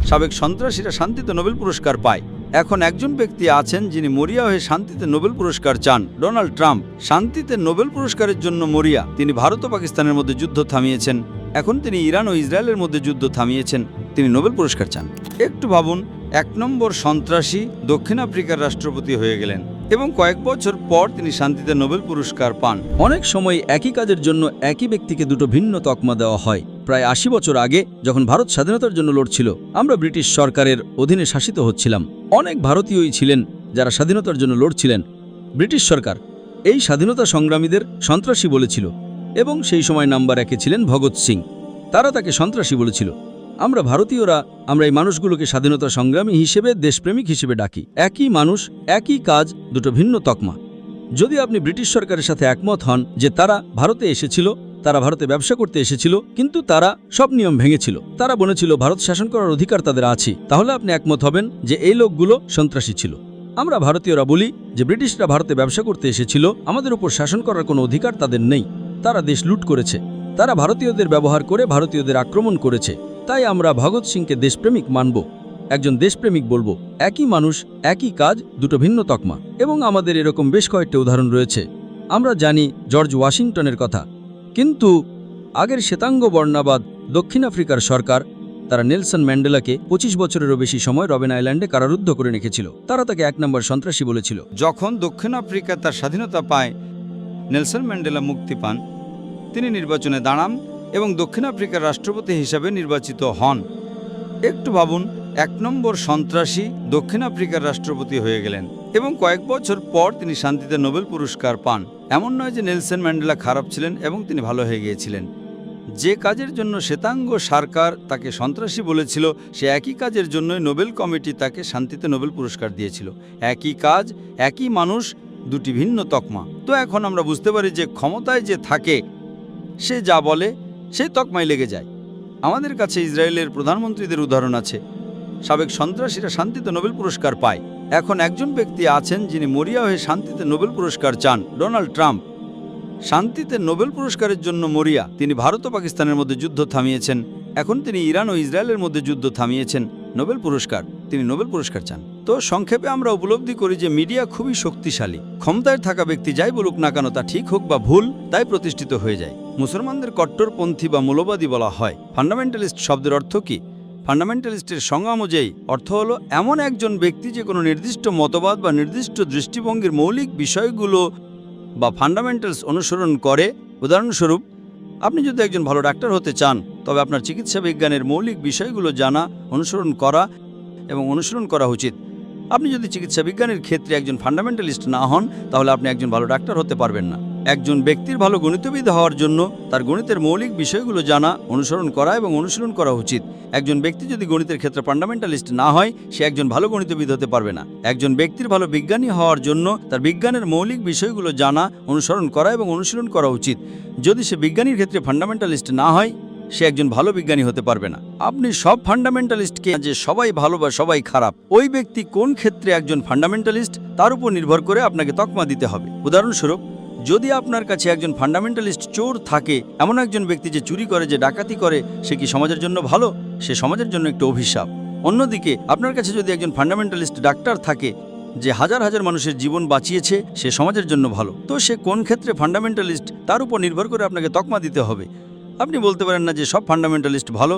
সাবেক সন্ত্রাসীরা শান্তিতে নোবেল পুরস্কার পায়। এখন একজন ব্যক্তি আছেন যিনি মরিয়া হয়ে শান্তিতে নোবেল পুরস্কার চান, ডোনাল্ড ট্রাম্প। শান্তিতে নোবেল পুরস্কারের জন্য মরিয়া। তিনি ভারত ও পাকিস্তানের মধ্যে যুদ্ধ থামিয়েছেন। এখন তিনি ইরান ও ইসরায়েলের মধ্যে যুদ্ধ থামিয়েছেন। তিনি নোবেল পুরস্কার চান। একটু ভাবুন, 1 নম্বর সন্ত্রাসী দক্ষিণ আফ্রিকার রাষ্ট্রপতি হয়ে গেলেন এবং কয়েক বছর পর তিনি শান্তিতে নোবেল পুরস্কার পান। অনেক সময় একই কাজের জন্য একই ব্যক্তিকে দুটো ভিন্ন তকমা দেওয়া হয়। প্রায় 80 বছর আগে যখন ভারত স্বাধীনতার জন্য লড়ছিল, আমরা ব্রিটিশ সরকারের অধীনে শাসিত হচ্ছিলাম। অনেক ভারতীয়ই ছিলেন যারা স্বাধীনতার জন্য লড়ছিলেন। ব্রিটিশ সরকার এই স্বাধীনতা সংগ্রামীদের সন্ত্রাসী বলেছিল এবং সেই সময় নাম্বার 1-এ ছিলেন ভগৎ সিং। তারা তাকে সন্ত্রাসী বলেছিল। আমরা ভারতীয়রা এই মানুষগুলোকে স্বাধীনতা সংগ্রামী হিসেবে, দেশপ্রেমিক হিসেবে ডাকি। একই মানুষ, একই কাজ, দুটো ভিন্ন তকমা। যদি আপনি ব্রিটিশ সরকারের সাথে একমত হন যে তারা ভারতে এসেছিল, তারা ভারতে ব্যবসা করতে এসেছিল, কিন্তু তারা সব নিয়ম ভেঙেছিল, তারা বলেছিল ভারত শাসন করার অধিকার তাদের আছে, তাহলে আপনি একমত হবেন যে এই লোকগুলো সন্ত্রাসী ছিল। আমরা ভারতীয়রা বলি যে ব্রিটিশরা ভারতে ব্যবসা করতে এসেছিল, আমাদের উপর শাসন করার কোনো অধিকার তাদের নেই, তারা দেশ লুট করেছে, তারা ভারতীয়দের ব্যবহার করে ভারতীয়দের আক্রমণ করেছে, তাই আমরা ভগৎ সিংকে দেশপ্রেমিক মানব, একজন দেশপ্রেমিক বলবো। একই মানুষ, একই কাজ, দুটো ভিন্ন তকমা। এবং আমাদের এরকম বেশ কয়েকটা উদাহরণ রয়েছে। আমরা জানি জর্জ ওয়াশিংটনের কথা, কিন্তু আগের শ্বেতাঙ্গ বর্ণবাদ দক্ষিণ আফ্রিকার সরকার, তারা নেলসন ম্যান্ডেলাকে 25 বছরেরও বেশি সময় রবেন আইল্যান্ডে কারারুদ্ধ করে রেখেছিল। তারা তাকে 1 নম্বর সন্ত্রাসী বলেছিল। যখন দক্ষিণ আফ্রিকা তার স্বাধীনতা পায়, নেলসন ম্যান্ডেলা মুক্তি পান, তিনি নির্বাচনে দাঁড়ান এবং দক্ষিণ আফ্রিকার রাষ্ট্রপতি হিসাবে নির্বাচিত হন। একটু ভাবুন, 1 নম্বর সন্ত্রাসী দক্ষিণ আফ্রিকার রাষ্ট্রপতি হয়ে গেলেন এবং কয়েক বছর পর তিনি শান্তিতে নোবেল পুরস্কার পান। এমন নয় যে নেলসন ম্যান্ডেলা খারাপ ছিলেন এবং তিনি ভালো হয়ে গিয়েছিলেন। যে কাজের জন্য শ্বেতাঙ্গ সরকার তাকে সন্ত্রাসী বলেছিল, সে একই কাজের জন্যই নোবেল কমিটি তাকে শান্তিতে নোবেল পুরস্কার দিয়েছিল। একই কাজ, একই মানুষ, দুটি ভিন্ন তকমা। তো এখন আমরা বুঝতে পারি যে ক্ষমতায় যে থাকে সে যা বলে সেই তকমায় লেগে যায়। আমাদের কাছে ইসরায়েলের প্রধানমন্ত্রীদের উদাহরণ আছে। সাবেক সন্ত্রাসীরা শান্তিতে নোবেল পুরস্কার পায়। এখন একজন ব্যক্তি আছেন যিনি মরিয়া হয়ে শান্তিতে নোবেল পুরস্কার চান, ডোনাল্ড ট্রাম্প। শান্তিতে নোবেল পুরস্কারের জন্য মরিয়া। তিনি ভারত ও পাকিস্তানের মধ্যে যুদ্ধ থামিয়েছেন। এখন তিনি ইরান ও ইসরায়েলের মধ্যে যুদ্ধ থামিয়েছেন। নোবেল পুরস্কার, তিনি নোবেল পুরস্কার চান। তো সংক্ষেপে আমরা উপলব্ধি করি যে মিডিয়া খুবই শক্তিশালী। ক্ষমতায় থাকা ব্যক্তি যাই বলুক না কেন, তা ঠিক হোক বা ভুল, তাই প্রতিষ্ঠিত হয়ে যায়। মুসলমানদের কট্টরপন্থী বা মৌলবাদী বলা হয়। ফান্ডামেন্টালিস্ট শব্দের অর্থ কি? ফান্ডামেন্টালিস্টের সংজ্ঞা অনুযায়ী অর্থ হলো এমন একজন ব্যক্তি যে কোনো নির্দিষ্ট মতবাদ বা নির্দিষ্ট দৃষ্টিভঙ্গির মৌলিক বিষয়গুলো বা ফান্ডামেন্টালস অনুসরণ করে। উদাহরণস্বরূপ, আপনি যদি একজন ভালো ডাক্তার হতে চান, তবে আপনার চিকিৎসা বিজ্ঞানের মৌলিক বিষয়গুলো জানা, অনুসরণ করা এবং অনুসরণ করা উচিত। আপনি যদি চিকিৎসা বিজ্ঞানের ক্ষেত্রে একজন ফান্ডামেন্টালিস্ট না হন, তাহলে আপনি একজন ভালো ডাক্তার হতে পারবেন না। একজন ব্যক্তির ভালো গণিতবিদ হওয়ার জন্য তার গণিতের মৌলিক বিষয়গুলো জানা, অনুসরণ করা এবং অনুশীলন করা উচিত। একজন ব্যক্তি যদি গণিতের ক্ষেত্রে ফান্ডামেন্টালিস্ট না হয়, সে একজন ভালো গণিতবিদ হতে পারবে না। একজন ব্যক্তির ভালো বিজ্ঞানী হওয়ার জন্য তার বিজ্ঞানের মৌলিক বিষয়গুলো জানা, অনুসরণ করা এবং অনুশীলন করা উচিত। যদি সে বিজ্ঞানীর ক্ষেত্রে ফান্ডামেন্টালিস্ট না হয়, সে একজন ভালো বিজ্ঞানী হতে পারবে না। আপনি সব ফান্ডামেন্টালিস্টকে যে সবাই ভালো বা সবাই খারাপ, ওই ব্যক্তি কোন ক্ষেত্রে একজন ফান্ডামেন্টালিস্ট তার উপর নির্ভর করে আপনাকে তকমা দিতে হবে। উদাহরণস্বরূপ, যদি আপনার কাছে একজন ফান্ডামেন্টালিস্ট চোর থাকে, এমন একজন ব্যক্তি যে চুরি করে, যে ডাকাতি করে, সে কি সমাজের জন্য ভালো? সে সমাজের জন্য একটু অভিশাপ। অন্যদিকে আপনার কাছে যদি একজন ফান্ডামেন্টালিস্ট ডাক্তার থাকে যে হাজার হাজার মানুষের জীবন বাঁচিয়েছে, সে সমাজের জন্য ভালো। তো সে কোন ক্ষেত্রে ফান্ডামেন্টালিস্ট তার উপর নির্ভর করে আপনাকে তকমা দিতে হবে। আপনি বলতে পারেন না যে সব ফান্ডামেন্টালিস্ট ভালো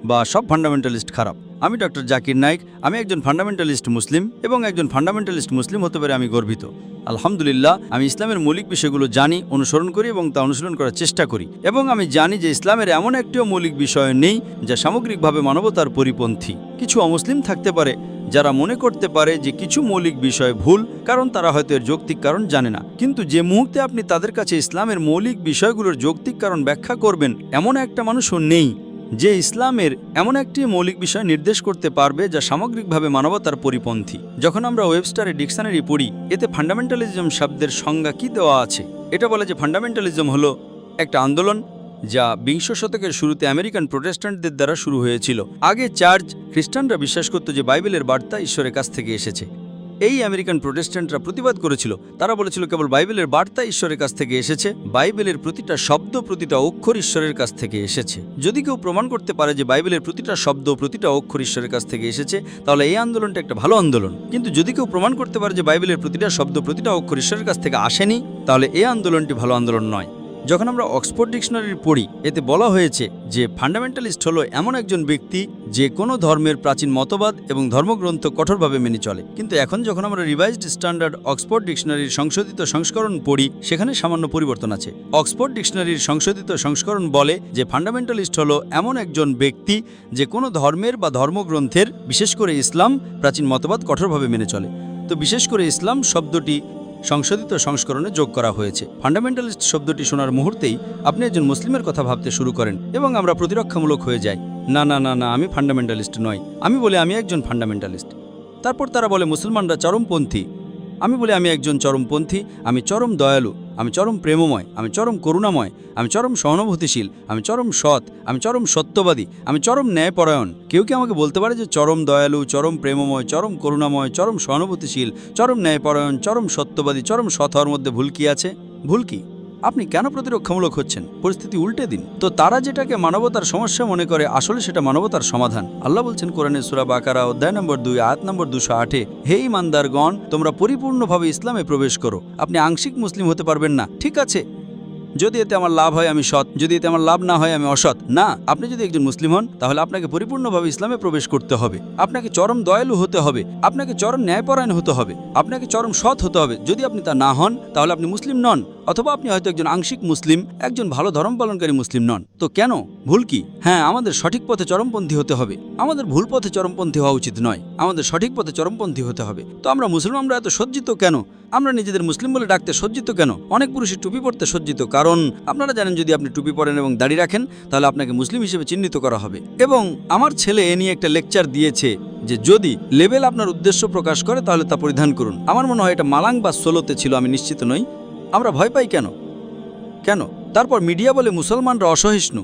বা সব ফান্ডামেন্টালিস্ট খারাপ। আমি ডক্টর জাকির নাইক, আমি একজন ফান্ডামেন্টালিস্ট মুসলিম এবং একজন ফান্ডামেন্টালিস্ট মুসলিম হতে পারে আমি গর্বিত। আলহামদুলিল্লাহ, আমি ইসলামের মৌলিক বিষয়গুলো জানি, অনুসরণ করি এবং তা অনুশীলন করার চেষ্টা করি। এবং আমি জানি যে ইসলামের এমন একটিও মৌলিক বিষয় নেই যা সামগ্রিকভাবে মানবতার পরিপন্থী। কিছু অমুসলিম থাকতে পারে যারা মনে করতে পারে যে কিছু মৌলিক বিষয় ভুল, কারণ তারা হয়তো এর যৌক্তিক কারণ জানে না। কিন্তু যে মুহূর্তে আপনি তাদের কাছে ইসলামের মৌলিক বিষয়গুলোর যৌক্তিক কারণ ব্যাখ্যা করবেন, এমন একটা মানুষও নেই যে ইসলামের এমন একটি মৌলিক বিষয় নির্দেশ করতে পারবে যা সামগ্রিকভাবে মানবতার পরিপন্থী। যখন আমরা ওয়েবস্টারের ডিকশনারি পড়ি, এতে ফান্ডামেন্টালিজম শব্দের সংজ্ঞা কি দেওয়া আছে? এটা বলে যে ফান্ডামেন্টালিজম হলো একটা আন্দোলন যা 20 শতকের শুরুতে আমেরিকান প্রোটেস্ট্যান্টদের দ্বারা শুরু হয়েছিল। আগে চার্চ খ্রিস্টানরা বিশ্বাস করত যে বাইবেলের বার্তা ঈশ্বরের কাছ থেকে এসেছে। এই আমেরিকান প্রোটেস্ট্যান্টরা প্রতিবাদ করেছিল। তারা বলেছিল কেবল বাইবেলের বার্তা ঈশ্বরের কাছ থেকে এসেছে, বাইবেলের প্রতিটা শব্দ প্রতিটা অক্ষর ঈশ্বরের কাছ থেকে এসেছে। যদি কেউ প্রমাণ করতে পারে যে বাইবেলের প্রতিটা শব্দ প্রতিটা অক্ষর ঈশ্বরের কাছ থেকে এসেছে, তাহলে এই আন্দোলনটা একটা ভালো আন্দোলন। কিন্তু যদি কেউ প্রমাণ করতে পারে যে বাইবেলের প্রতিটা শব্দ প্রতিটা অক্ষর ঈশ্বরের কাছ থেকে আসেনি, তাহলে এই আন্দোলনটি ভালো আন্দোলন নয়। যখন আমরা অক্সফোর্ড ডিকশনারি পড়ি, এতে বলা হয়েছে যে ফান্ডামেন্টালিস্ট হলো এমন একজন ব্যক্তি যে কোনো ধর্মের প্রাচীন মতবাদ এবং ধর্মগ্রন্থ কঠোরভাবে মেনে চলে। কিন্তু এখন যখন আমরা রিভাইজড স্ট্যান্ডার্ড অক্সফোর্ড ডিকশনারির সংশোধিত সংস্করণ পড়ি, সেখানে সামান্য পরিবর্তন আছে। অক্সফোর্ড ডিকশনারির সংশোধিত সংস্করণ বলে যে ফান্ডামেন্টালিস্ট হলো এমন একজন ব্যক্তি যে কোনো ধর্মের বা ধর্মগ্রন্থের, বিশেষ করে ইসলাম, প্রাচীন মতবাদ কঠোরভাবে মেনে চলে। তো বিশেষ করে ইসলাম শব্দটি সংশোধিত সংস্করণে যোগ করা হয়েছে। ফান্ডামেন্টালিস্ট শব্দটি শোনার মুহূর্তেই আপনি একজন মুসলিমের কথা ভাবতে শুরু করেন এবং আমরা প্রতিরক্ষামূলক হয়ে যাই। না না না না, আমি ফান্ডামেন্টালিস্ট নই। আমি বলি আমি একজন ফান্ডামেন্টালিস্ট। তারপর তারা বলে মুসলমানরা চরমপন্থী। আমি বলি আমি একজন চরমপন্থী। আমি চরম দয়ালু, আমি চরম প্রেমময়, আমি চরম করুণাময়, আমি চরম সহানুভূতিশীল, আমি চরম সৎ, আমি চরম সত্যবাদী, আমি চরম ন্যায়পরায়ণ। কেউ কি আমাকে বলতে পারে যে চরম দয়ালু, চরম প্রেমময়, চরম করুণাময়, চরম সহানুভূতিশীল, চরম ন্যায়পরায়ণ, চরম সত্যবাদী, চরম সৎ হওয়ার মধ্যে ভুল কি আছে? ভুল কি? আপনি কেন প্রতিরক্ষামূলক হচ্ছেন? পরিস্থিতি উল্টে দিন। তো তারা যেটাকে মানবতার সমস্যা মনে করে, আসলে সেটা মানবতার সমাধান। আল্লাহ বলছেন কোরআনে সূরা বাকারা অধ্যায় নম্বর 2 আয়াত নম্বর 208, হে ঈমানদারগণ, তোমরা পরিপূর্ণভাবে ইসলামে প্রবেশ করো। আপনি আংশিক মুসলিম হতে পারবেন না, ঠিক আছে? যদি এতে আমার লাভ হয় আমি সৎ, যদি এতে আমার লাভ না হয় আমি অসৎ। না, আপনি যদি একজন মুসলিম হন, তাহলে আপনাকে পরিপূর্ণভাবে ইসলামে প্রবেশ করতে হবে। আপনাকে চরম দয়ালু হতে হবে, আপনাকে চরম ন্যায়পরায়ণ হতে হবে, আপনাকে চরম সৎ হতে হবে। যদি আপনি তা না হন, তাহলে আপনি মুসলিম নন, অথবা আপনি হয়তো একজন আংশিক মুসলিম, একজন ভালো ধর্ম পালনকারী মুসলিম নন। তো কেন? ভুল কি? হ্যাঁ, আমাদের সঠিক পথে চরমপন্থী হতে হবে। আমাদের ভুল পথে চরমপন্থী হওয়া উচিত নয়, আমাদের সঠিক পথে চরমপন্থী হতে হবে। তো আমরা মুসলমানরা এত সজ্জিত কেন? আমরা নিজেদের মুসলিম বলে ডাকতে সজ্জিত কেন? অনেক পুরুষই টুপি পরতে সজ্জিত, কারণ আপনারা জানেন যদি আপনি টুপি পরেন এবং দাড়ি রাখেন, তাহলে আপনাকে মুসলিম হিসেবে চিহ্নিত করা হবে। এবং আমার ছেলে এ নিয়ে একটা লেকচার দিয়েছে যে যদি লেবেল আপনার উদ্দেশ্য প্রকাশ করে, তাহলে তা পরিধান করুন। আমার মনে হয় এটা মালাং বা সোলোতে ছিল, আমি নিশ্চিত নই। আমরা ভয় পাই কেন? কেন? তারপর মিডিয়া বলে মুসলমানরা অসহিষ্ণু,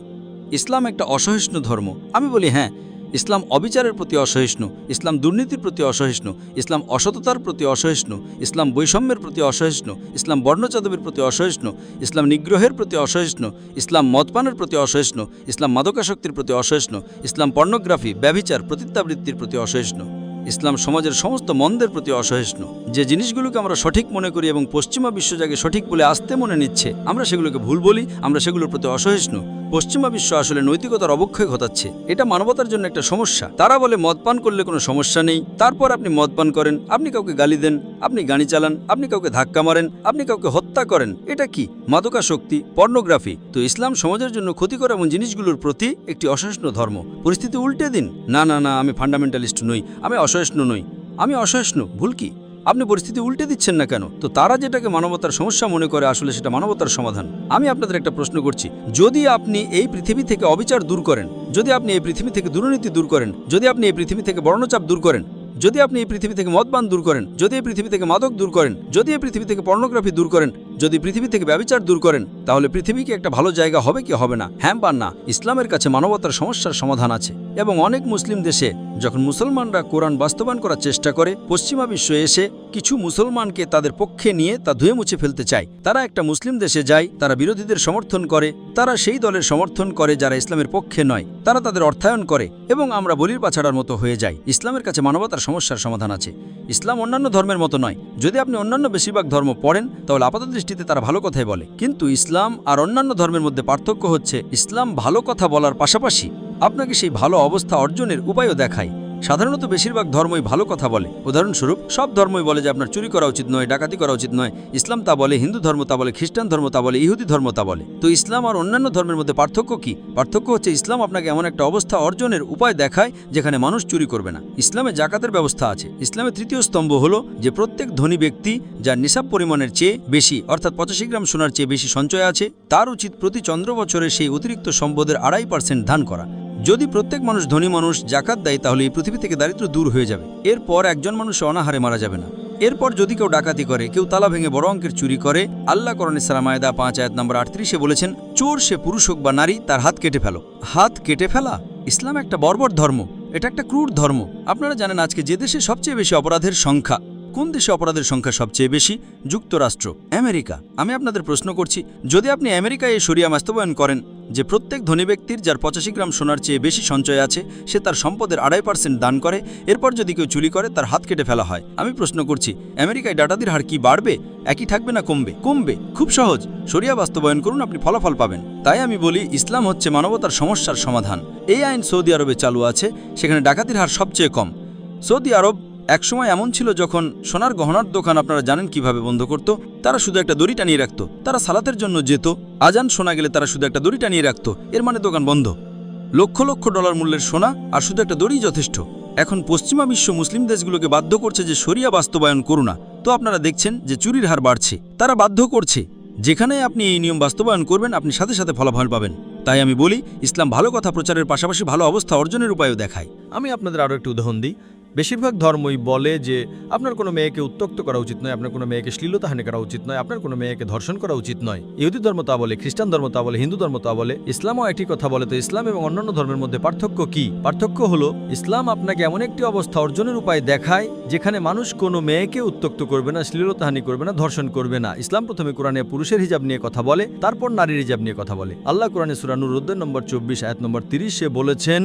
ইসলাম একটা অসহিষ্ণু ধর্ম। আমি বলি হ্যাঁ, ইসলাম অবিচারের প্রতি অসহিষ্ণু, ইসলাম দুর্নীতির প্রতি অসহিষ্ণু, ইসলাম অসততার প্রতি অসহিষ্ণু, ইসলাম বৈষম্যের প্রতি অসহিষ্ণু, ইসলাম বর্ণচাদবের প্রতি অসহিষ্ণু, ইসলাম নিগ্রহের প্রতি অসহিষ্ণু, ইসলাম মদপানের প্রতি অসহিষ্ণু, ইসলাম মাদকাসক্তির প্রতি অসহিষ্ণু, ইসলাম পর্নোগ্রাফি, ব্যভিচার, পতিতাবৃত্তির প্রতি অসহিষ্ণু, ইসলাম সমাজের সমস্ত মন্দের প্রতি অসহিষ্ণু। যে জিনিসগুলোকে আমরা সঠিক মনে করি এবং পশ্চিমা বিশ্বজাগে সঠিক বলে আসতে মনে নিচ্ছে, আমরা সেগুলোকে ভুল বলি, আমরা সেগুলোর প্রতি অসহিষ্ণু। পশ্চিমা বিশ্ব আসলে নৈতিকতার অবক্ষয় ঘটাচ্ছে। এটা মানবতার জন্য একটা সমস্যা। তারা বলে মদ পান করলে কোনো সমস্যা নেই, তারপর আপনি মদ পান করেন, আপনি কাউকে গালি দেন, আপনি গাড়ি চালান, আপনি কাউকে ধাক্কা মারেন, আপনি কাউকে হত্যা করেন। এটা কি? মাদকাসক্তি, পর্নোগ্রাফি। তো ইসলাম সমাজের জন্য ক্ষতিকর এমন জিনিসগুলোর প্রতি একটি অসহিষ্ণু ধর্ম। পরিস্থিতি উল্টে দিন। না না না, আমি ফান্ডামেন্টালিস্ট নই, আমি অসহিষ্ণু নই, আমি অসহিষ্ণু। ভুল কি? আপনি পরিস্থিতি উল্টে দিচ্ছেন না কেন? তো তারা যেটাকে মানবতার সমস্যা মনে করে, আসলে সেটা মানবতার সমাধান। আমি আপনাদের একটা প্রশ্ন করছি, যদি আপনি এই পৃথিবী থেকে অবিচার দূর করেন, যদি আপনি এই পৃথিবী থেকে দুর্নীতি দূর করেন, যদি আপনি এই পৃথিবী থেকে বর্ণচাপ দূর করেন, যদি আপনি এই পৃথিবী থেকে মদপান দূর করেন, যদি এই পৃথিবী থেকে মাদক দূর করেন, যদি এই পৃথিবী থেকে পর্নোগ্রাফি দূর করেন, যদি পৃথিবী থেকে ব্যভিচার দূর করেন, তাহলে পৃথিবী কি একটা ভালো জায়গা হবে কি হবে না? হ্যাঁ বা না? ইসলামের কাছে মানবতার সমস্যার সমাধান আছে। এবং অনেক মুসলিম দেশে যখন মুসলমানরা কোরআন বাস্তবায়ন করার চেষ্টা করে, পশ্চিমা বিশ্ব এসে কিছু মুসলমানকে তাদের পক্ষে নিয়ে তা ধুয়ে মুছে ফেলতে চায়। তারা একটা মুসলিম দেশে যায়, তারা বিরোধীদের সমর্থন করে, তারা সেই দলের সমর্থন করে যারা ইসলামের পক্ষে নয়, তারা তাদের অর্থায়ন করে এবং আমরা বলির পাছাড়ার মতো হয়ে যাই। ইসলামের কাছে মানবতার সমস্যার সমাধান আছে। ইসলাম অন্যান্য ধর্মের মতো নয়। যদি আপনি অন্যান্য বেশিরভাগ ধর্ম পড়েন, তাহলে আপাত দৃষ্টিতে তারা ভালো কথাই বলে, কিন্তু ইসলাম আর অন্যান্য ধর্মের মধ্যে পার্থক্য হচ্ছে ইসলাম ভালো কথা বলার পাশাপাশি আপনাকে সেই ভালো অবস্থা অর্জনের উপায়ও দেখায়। সাধারণত বেশিরভাগ ধর্মই ভালো কথা বলে। উদাহরণস্বরূপ, সব ধর্মই বলে যে আপনার চুরি করা উচিত নয়, ডাকাতি করা উচিত নয়। ইসলাম তা বলে, হিন্দু ধর্ম তা বলে, খ্রিস্টান ধর্ম তা বলে, ইহুদি ধর্ম তা বলে। তো ইসলাম আর অন্যান্য ধর্মের মধ্যে পার্থক্য কি? পার্থক্য হচ্ছে ইসলাম আপনাকে এমন একটা অবস্থা অর্জনের উপায় দেখায় যেখানে মানুষ চুরি করবে না। ইসলামে জাকাতের ব্যবস্থা আছে। ইসলামের তৃতীয় স্তম্ভ হলো যে প্রত্যেক ধনী ব্যক্তি যার নিসাব পরিমাণের চেয়ে বেশি, অর্থাৎ 85 গ্রাম সোনার চেয়ে বেশি সঞ্চয় আছে, তার উচিত প্রতি চন্দ্র বছরে সেই অতিরিক্ত সম্পদের 2.5% দান করা। যদি প্রত্যেক মানুষ ধনী মানুষ জাকাত দেয়, তাহলে এই পৃথিবী থেকে দারিদ্র্য দূর হয়ে যাবে। এরপর একজন মানুষ অনাহারে মারা যাবে না। এরপর যদি কেউ ডাকাতি করে, কেউ তালা ভেঙে বড় অঙ্কের চুরি করে, আল্লাহ কোরআনে সূরা মায়েদা 5 আয়াত নম্বর 38 বলেছেন, চোর সে পুরুষ হোক বা নারী, তার হাত কেটে ফেলো। হাত কেটে ফেলা? ইসলাম একটা বর্বর ধর্ম, এটা একটা ক্রূর ধর্ম। আপনারা জানেন আজকে যে দেশে সবচেয়ে বেশি অপরাধের সংখ্যা কোন দেশে অপরাধের সংখ্যা সবচেয়ে বেশি? যুক্তরাষ্ট্র, আমেরিকা। আমি আপনাদের প্রশ্ন করছি, যদি আপনি আমেরিকায় এই শরিয়া বাস্তবায়ন করেন যে প্রত্যেক ধনী ব্যক্তির যার 85 গ্রাম সোনার চেয়ে বেশি সঞ্চয় আছে সে তার সম্পদের 2.5% দান করে, এরপর যদি কেউ চুরি করে তার হাত কেটে ফেলা হয়, আমি প্রশ্ন করছি আমেরিকায় ডাকাতির হার কি বাড়বে, একই থাকবে না কমবে? কমবে। খুব সহজ, শরিয়া বাস্তবায়ন করুন, আপনি ফলাফল পাবেন। তাই আমি বলি ইসলাম হচ্ছে মানবতার সমস্যার সমাধান। এই আইন সৌদি আরবে চালু আছে, সেখানে ডাকাতির হার সবচেয়ে কম। সৌদি আরব একসময় এমন ছিল যখন সোনার গহনার দোকান আপনারা জানেন কিভাবে বন্ধ করত? তারা শুধু একটা দড়ি টানিয়ে রাখত। তারা সালাতের জন্য যেত, আজান শোনা গেলে তারা শুধু একটা দড়ি টানিয়ে রাখত, এর মানে দোকান বন্ধ। লক্ষ লক্ষ ডলার মূল্যের সোনা আর শুধু একটা দড়ি যথেষ্ট। এখন পশ্চিমা বিশ্ব মুসলিম দেশগুলোকে বাধ্য করছে যে শরিয়া বাস্তবায়ন করুন না, তো আপনারা দেখছেন যে চুরির হার বাড়ছে। তারা বাধ্য করছে, যেখানে আপনি এই নিয়ম বাস্তবায়ন করবেন আপনি সাথে সাথে ফলাফল পাবেন। তাই আমি বলি ইসলাম ভালো কথা প্রচারের পাশাপাশি ভালো অবস্থা অর্জনের উপায়ও দেখায়। আমি আপনাদের আরও একটি উদাহরণ দিই। বেশিরভাগ ধর্মই বলে যে আপনার কোনো মেয়েকে উত্ত্যক্ত করা উচিত নয়, আপনার কোনো মেয়েকে শ্লীলতাহানি করা উচিত নয়, আপনার কোনো মেয়েকে ধর্ষণ করা উচিত নয়। ইহুদি ধর্ম তা বলে, খ্রিস্টান ধর্ম তা বলে, হিন্দু ধর্ম তা বলে, ইসলামও একই কথা বলে। তো ইসলাম এবং অন্যান্য ধর্মের মধ্যে পার্থক্য কি? পার্থক্য হলো ইসলাম আপনাকে এমন একটি অবস্থা অর্জনের উপায় দেখায় যেখানে মানুষ কোনো মেয়েকে উত্ত্যক্ত করবে না, শ্লীলতাহানি করবে না, ধর্ষণ করবে না। ইসলাম প্রথমে কোরআনে পুরুষের হিজাব নিয়ে কথা বলে, তারপর নারীর হিজাব নিয়ে কথা বলে। আল্লাহ কোরআনে সূরা নূর অধ্যায় নম্বর 24 আয়াত নম্বর 30 সে বলেছেন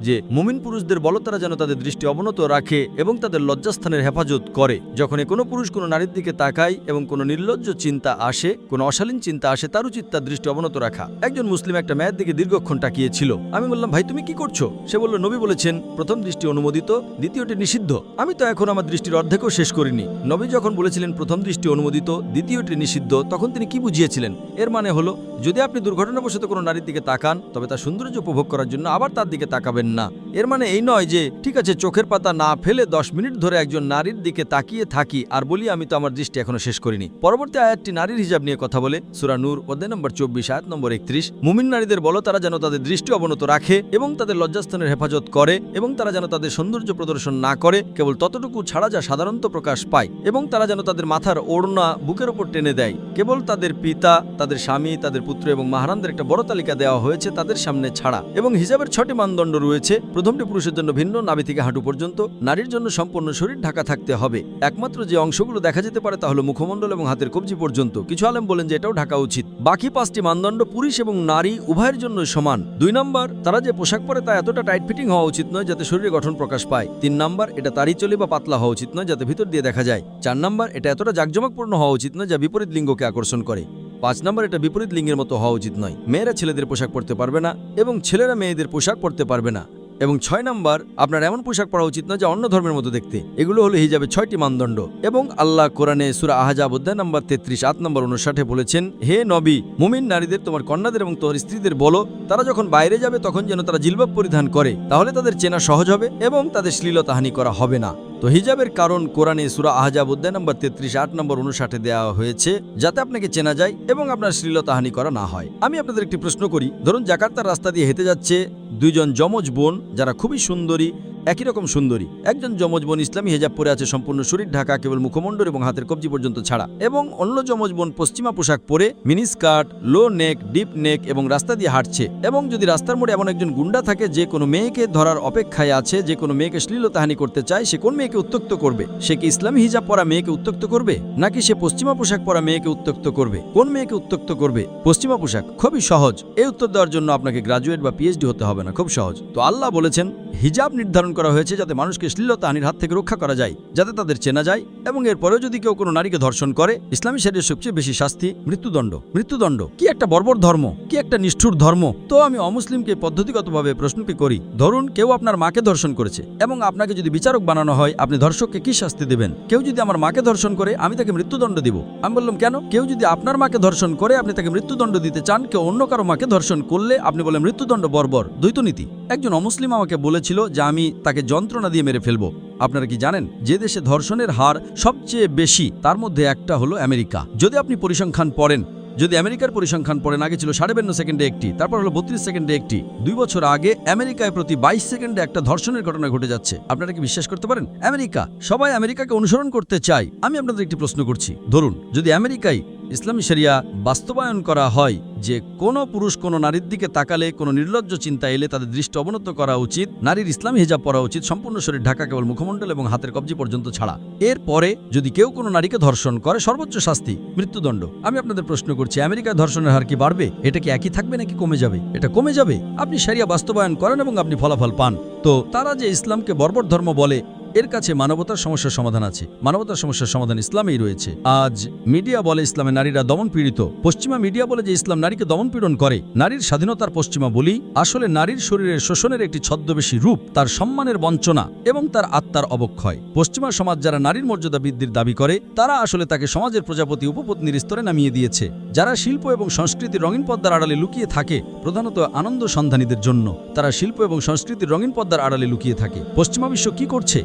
যে মুমিন পুরুষদের বলো তারা যেন তাদের দৃষ্টি অবনত রাখে এবং তাদের লজ্জাস্থানের হেফাজত করে। যখন কোনো পুরুষ কোনো নারীর দিকে তাকায় এবং কোনো নির্লজ্জ চিন্তা আসে, কোনো অশালীন চিন্তা আসে, তার উচিত তার দৃষ্টি অবনত রাখা। একজন মুসলিম একটা মেয়ের দিকে দীর্ঘক্ষণ তাকিয়েছিল। আমি বললাম, ভাই তুমি কি করছো? সে বলল, নবী বলেছেন প্রথম দৃষ্টি অনুমোদিত, দ্বিতীয়টি নিষিদ্ধ। আমি তো এখন আমার দৃষ্টির অর্ধেকও শেষ করিনি। নবী যখন বলেছিলেন প্রথম দৃষ্টি অনুমোদিত, দ্বিতীয়টি নিষিদ্ধ, তখন তিনি কি বুঝিয়েছিলেন? এর মানে হলো যদি আপনি দুর্ঘটনাবশত কোনো নারীর দিকে তাকান তবে তার সৌন্দর্য উপভোগ করার জন্য আবার তার দিকে তাকাবেন না। এর মানে এই নয় যে ঠিক আছে চোখের পাতা না ফেলে 10 মিনিট ধরে একজন নারীর দিকে তাকিয়ে থাকি আর বলি আমি তো আমার দৃষ্টি এখনো শেষ করিনি। পরবর্তী আয়াতটি নারীর হিজাব নিয়ে কথা বলে, সূরা নূর অধ্যায় নম্বর 24 আয়াত নম্বর 31। মুমিন নারীদের বলো তারা যেন তাদের দৃষ্টি অবনত রাখে এবং তাদের লজ্জাস্থানের হেফাজত করে এবং তারা যেন তাদের সৌন্দর্য প্রদর্শন না করে, কেবল ততটুকু ছাড়া যা সাধারণত প্রকাশ পায়, এবং তারা যেন তাদের মাথার ওড়না বুকের উপর টেনে দেয়। কেবল তাদের পিতা, তাদের স্বামী, তাদের পুত্র এবং মাহরামদের একটা বড় তালিকা দেওয়া হয়েছে তাদের সামনে ছাড়া। এবং হিজাবের 6টি মানদণ্ড রয়েছে। প্রথমটি পুরুষের জন্য ভিন্ন, নাভি থেকে হাঁটু পর্যন্ত। নারীর জন্য সম্পূর্ণ শরীর ঢাকা থাকতে হবে। একমাত্র যে অংশগুলো দেখা যেতে পারে তা হলো মুখমণ্ডল এবং হাতের কবজি পর্যন্ত। কিছু আলেম বলেন যে এটাও ঢাকা উচিত। বাকি 5টি মানদণ্ড পুরুষ এবং নারী উভয়ের জন্য সমান। 2 নম্বর, তারা যে পোশাক পরে তা এতটা টাইট ফিটিং হওয়া উচিত নয় যাতে শরীরে গঠন প্রকাশ পায়। 3 নম্বর, এটা তাড়ি চলি বা পাতলা হওয়া উচিত নয় যাতে ভিতর দিয়ে দেখা যায়। 4 নম্বর, এটা এতটা জাঁকজমকপূর্ণ হওয়া উচিত নয় যা বিপরীত লিঙ্গকে আকর্ষণ করে। 5 নম্বর, এটা বিপরীত লিঙ্গের মতো হওয়া উচিত নয়। মেয়েরা ছেলেদের পোশাক পরতে পারবে না এবং ছেলেরা মেয়েদের পোশাক পরতে পারবে না। এবং 6 নম্বর, আপনার এমন পোশাক পরা উচিত না যা অন্য ধর্মের মতো দেখতে। এগুলো হলো হিজাবের 6টি মানদণ্ড। এবং আল্লাহ কোরআনে সূরা আহজাব অধ্যায় নম্বর 33 আয়াত নম্বর 59 বলেছেন, হে নবী, মুমিন নারীদের তোমার কন্যাদের এবং তোমার স্ত্রীদের বলো তারা যখন বাইরে যাবে তখন যেন তারা জিলবাব পরিধান করে, তাহলে তাদের চেনা সহজ হবে এবং তাদের শ্লীলতাহানি করা হবে না। তো হিজাবের কারণ কোরআনে সূরা আহজাব অধ্যায় নম্বর 33 আয়াত নম্বর 59 দেওয়া হয়েছে যাতে আপনাকে চেনা যায় এবং আপনার শ্লীলতাহানি করা না হয়। আমি আপনাদের একটি প্রশ্ন করি, ধরুন জাকার্তার রাস্তা দিয়ে হেঁটে যাচ্ছে 2 জন যমজ বোন যারা খুবই সুন্দরী, একই রকম সুন্দরী। একজন যমজ বোন ইসলামী হিজাব পরে আছে, সম্পূর্ণ শরীর ঢাকা কেবল মুখমণ্ডল এবং হাতের কবজি পর্যন্ত ছাড়া, এবং অন্য যমজ বোন পশ্চিমা পোশাক পরে মিনি স্কার্ট, লো নেক, ডিপ নেক এবং রাস্তা দিয়ে হাঁটছে। এবং যদি রাস্তার মোড়ে এমন একজন গুন্ডা থাকে যে কোনো মেয়েকে ধরার অপেক্ষায় আছে, যে কোনো মেয়েকে শ্লীলতাহানি করতে চায়, সে কোন মেয়েকে উত্ত্যক্ত করবে? সে কি ইসলামী হিজাব পরা মেয়েকে উত্ত্যক্ত করবে নাকি সে পশ্চিমা পোশাক পরা মেয়েকে উত্ত্যক্ত করবে? কোন মেয়েকে উত্ত্যক্ত করবে? পশ্চিমা পোশাক। খুবই সহজ। এই উত্তর দেওয়ার জন্য আপনাকে গ্রাজুয়েট বা পিএইচডি হতে হবে না, খুব সহজ। তো আল্লাহ বলেছেন হিজাব নির্ধারণ করা হয়েছে যাতে মানুষকে শ্লীলতাহানির হাত থেকে রক্ষা করা যায়, যাতে তাদের চেনা যায়। এবং এরপরেও যদি কেউ কোনো নারীকে ধর্ষণ করে, ইসলামী শরীয়তের সবচেয়ে বেশি শাস্তি মৃত্যুদণ্ড। মৃত্যুদণ্ড কি একটা বর্বর ধর্ম, কি একটা নিষ্ঠুর ধর্ম। তো আমি অমুসলিমকে পদ্ধতিগতভাবে প্রশ্নটি করি, ধরুন কেউ আপনার মাকে ধর্ষণ করেছে এবং আপনাকে যদি বিচারক বানানো হয় আপনি ধর্ষককে কি শাস্তি দেবেন? কেউ যদি আমার মাকে ধর্ষণ করে আমি তাকে মৃত্যুদণ্ড দিব। আমি বললাম কেন? কেউ যদি আপনার মাকে ধর্ষণ করে আপনি তাকে মৃত্যুদণ্ড দিতে চান, কেউ অন্য কারো মাকে ধর্ষণ করলে আপনি বলেন মৃত্যুদণ্ড বর্বর, দ্বৈত নীতি। একজন অমুসলিম আমাকে বলেছিল যে আমি তাকে যন্ত্রণা দিয়ে মেরে ফেলবো। আপনারা কি জানেন যে দেশে ধর্ষণের হার সবচেয়ে বেশি তার মধ্যে একটা হলো আমেরিকা। যদি আপনি পরিসংখ্যান পড়েন, যদি আমেরিকার পরিসংখ্যান পড়েন, আগে ছিল 52 সেকেন্ডে একটি, তারপর হলো 32 সেকেন্ডে একটি। 2 বছর আগে আমেরিকায় প্রতি 22 সেকেন্ডে একটা ধর্ষণের ঘটনা ঘটে যাচ্ছে। আপনারা কি বিশ্বাস করতে পারেন? আমেরিকা, সবাই আমেরিকাকে অনুসরণ করতে চায়। আমি আপনাদের একটি প্রশ্ন করছি, ধরুন যদি আমেরিকায় ইসলামী শরিয়া বাস্তবায়ন করা হয় যে কোনো পুরুষ কোনো নারীর দিকে তাকালে কোনো নির্লজ্জ চিন্তা এলে তাদের দৃষ্টি অবনত করা উচিত, নারীর ইসলামী হিজাব পরা উচিত, সম্পূর্ণ শরীর ঢাকা কেবল মুখমণ্ডল এবং হাতের কবজি পর্যন্ত ছাড়া। এরপরে যদি কেউ কোনো নারীকে ধর্ষণ করে সর্বোচ্চ শাস্তি মৃত্যুদণ্ড। আমি আপনাদের প্রশ্ন করছি, আমেরিকায় ধর্ষণের হার কি বাড়বে? এটা কি একই থাকবে নাকি কমে যাবে? এটা কমে যাবে। আপনি শরিয়া বাস্তবায়ন করেন এবং আপনি ফলাফল পান। তো তারা যে ইসলামকে বর্বর ধর্ম বলে, এর কাছে মানবতার সমস্যার সমাধান আছে। মানবতার সমস্যার সমাধান ইসলামেই রয়েছে। আজ মিডিয়া বলে ইসলামে নারীরা দমন পীড়িত, পশ্চিমা মিডিয়া বলে যে ইসলাম নারীকে দমন পীড়ন করে। নারীর স্বাধীনতার পশ্চিমা বলি আসলে নারীর শরীরের শোষণের একটি ছদ্মবেশী রূপ, তার সম্মানের বঞ্চনা এবং তার আত্মার অবক্ষয়। পশ্চিমা সমাজ যারা নারীর মর্যাদা বৃদ্ধির দাবি করে তারা আসলে তাকে সমাজের প্রজাপতি উপপত্নীর স্তরে নামিয়ে দিয়েছে। যারা শিল্প এবং সংস্কৃতির রঙিন পর্দার আড়ালে লুকিয়ে থাকে, প্রধানত আনন্দ সন্ধানীদের জন্য তারা শিল্প এবং সংস্কৃতির রঙিন পর্দার আড়ালে লুকিয়ে থাকে। পশ্চিমা বিশ্ব কি করছে?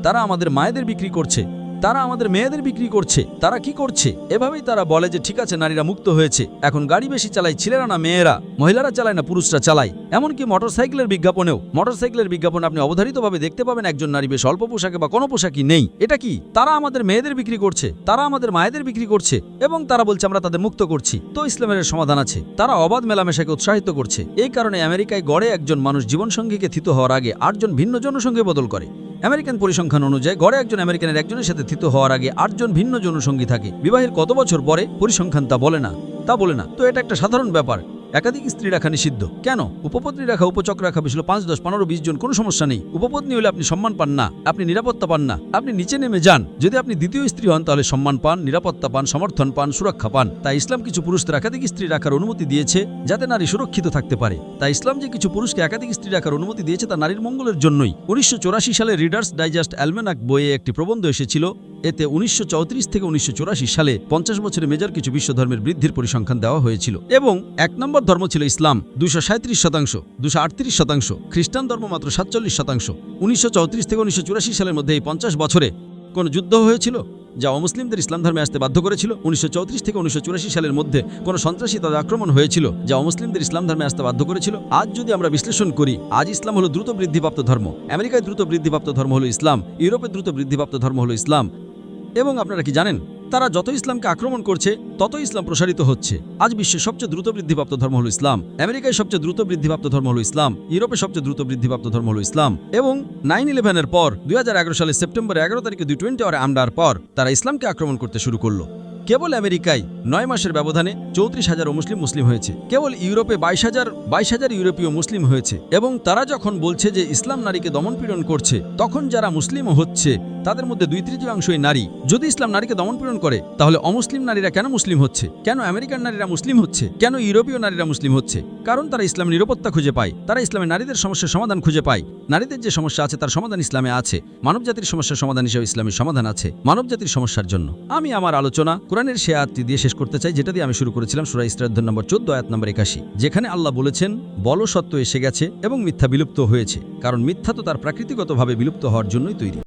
তারা আমাদের মায়েদের বিক্রি করছে, তারা আমাদের মেয়েদের বিক্রি করছে। তারা কি করছে? এভাবেই তারা বলে যে ঠিক আছে, নারীরা মুক্ত হয়েছে, এখন গাড়ি বেশি চালায় ছেলেরা না মেয়েরা, মহিলারা চালায় না পুরুষরা চালায়। এমনকি মোটরসাইকেলের বিজ্ঞাপনে আপনি অবধারিতভাবে দেখতে পাবেন একজন নারী বেশ অল্প পোশাকে বা কোনো পোশাকই নেই। এটা কি? তারা আমাদের মেয়েদের বিক্রি করছে, তারা আমাদের মায়েদের বিক্রি করছে এবং তারা বলছে আমরা তাদের মুক্ত করছি। তো ইসলামের সমাধান আছে। তারা অবাধ মেলামেশাকে উৎসাহিত করছে। এই কারণে আমেরিকায় গড়ে একজন মানুষ জীবনসঙ্গীকে থিত হওয়ার আগে 8 জন ভিন্ন যৌনসঙ্গী বদল করে। আমেরিকান পরিসংখ্যান অনুযায়ী গড়ে একজন আমেরিকানের একজনের সাথে থিত হওয়ার আগে 8 জন ভিন্ন যৌনসঙ্গী থাকে। বিবাহের কত বছর পরে? পরিসংখ্যান তা বলে না। তো এটা একটা সাধারণ ব্যাপার। একাধিক স্ত্রী রাখা নিষিদ্ধ। কেন? উপপত্নী রাখা, উপচক রাখা বিশাল 5, 10, 15, 20 জন, কোনো সমস্যা নেই। উপপত্নী হলে আপনি সম্মান পান না, আপনি নিরাপত্তা পান না, আপনি নিচে নেমে যান। যদি আপনি দ্বিতীয় স্ত্রী হন তাহলে সম্মান পান, নিরাপত্তা পান, সমর্থন পান, সুরক্ষা পান। তাই ইসলাম কিছু পুরুষদের একাধিক স্ত্রী রাখার অনুমতি দিয়েছে যাতে নারী সুরক্ষিত থাকতে পারে। তাই ইসলাম যে কিছু পুরুষকে একাধিক স্ত্রী রাখার অনুমতি দিয়েছে তা নারীর মঙ্গলের জন্যই। 1984 সালে রিডার্স ডাইজেস্ট অ্যালমেনাক বইয়ে একটি প্রবন্ধ এসেছিল। এতে 1934 থেকে 1984 সালে 50 বছরে মেজর কিছু বিশ্বধর্মের বৃদ্ধির পরিসংখ্যান দেওয়া হয়েছিল এবং 1 নম্বর ধর্ম ছিল ইসলাম 237%, 238%, খ্রিস্টান ধর্ম মাত্র 47%। 1934 থেকে 1984 সালের মধ্যে এই 50 বছরে কোন যুদ্ধ হয়েছিল যা অমুসলিমদের ইসলাম ধর্মে আসতে বাধ্য করেছিল? 1934 থেকে 1984 সালের মধ্যে কোন সন্ত্রাসী তাদের আক্রমণ হয়েছিল যা অমুসলিমদের ইসলাম ধর্মে আসতে বাধ্য করেছিল? আজ যদি আমরা বিশ্লেষণ করি, আজ ইসলাম হলো দ্রুত বৃদ্ধিপ্রাপ্ত ধর্ম। আমেরিকায় দ্রুত বৃদ্ধিপ্রাপ্ত ধর্ম হলো ইসলাম, ইউরোপে দ্রুত বৃদ্ধিপ্রাপ্ত ধর্ম হলো ইসলাম। এবং আপনারা কি জানেন, তারা যত ইসলামকে আক্রমণ করছে তত ইসলাম প্রসারিত হচ্ছে। আজ বিশ্বের সবচেয়ে দ্রুত বৃদ্ধিপ্রাপ্ত ধর্ম হলো ইসলাম। আমেরিকায় সবচেয়ে দ্রুত বৃদ্ধিপ্রাপ্ত ধর্ম হলো ইসলাম, ইউরোপে সবচেয়ে দ্রুত বৃদ্ধিপ্রাপ্ত ধর্ম হলো ইসলাম। এবং 9/11-এর পর 2011 সালের সেপ্টেম্বর 11 তারিখে 220 আওয়ার আমডার পর তারা ইসলামকে আক্রমণ করতে শুরু করলো। কেবল আমেরিকায় 9 মাসের ব্যবধানে 34,000 মুসলিম হয়েছে। কেবল ইউরোপে 22,000 ইউরোপীয় মুসলিম হয়েছে। এবং তারা যখন বলছে যে ইসলাম নারীকে দমনপীড়ন করছে, তখন যারা মুসলিম হচ্ছে তাদের মধ্যে 2/3 নারী। যদি ইসলাম নারীকে দমনপীড়ন করে তাহলে অমুসলিম নারীরা কেন মুসলিম হচ্ছে? কেন আমেরিকান নারীরা মুসলিম হচ্ছে? কেন ইউরোপীয় নারীরা মুসলিম হচ্ছে? কারণ তারা ইসলামের নিরাপত্তা খুঁজে পায়, তারা ইসলামের নারীদের সমস্যার সমাধান খুঁজে পায়। নারীদের যে সমস্যা আছে তার সমাধান ইসলামে আছে। মানবজাতির সমস্যার সমাধান হিসেবে ইসলামের সমাধান আছে মানবজাতির সমস্যার জন্য। আমি আমার আলোচনা কোরআনের সে আয়াতটি দিয়ে শেষ করতে চাই, যেটা দিয়ে আমি শুরু করেছিলাম, সূরা ইসরা অধ্যায় নম্বর 14 আয়াত নম্বর 81, যেখানে আল্লাহ বলেছেন, বলো সত্য এসে গেছে এবং মিথ্যা বিলুপ্ত হয়েছে, কারণ মিথ্যা তো তার প্রাকৃতিকভাবে বিলুপ্ত হওয়ার জন্যই তৈরি।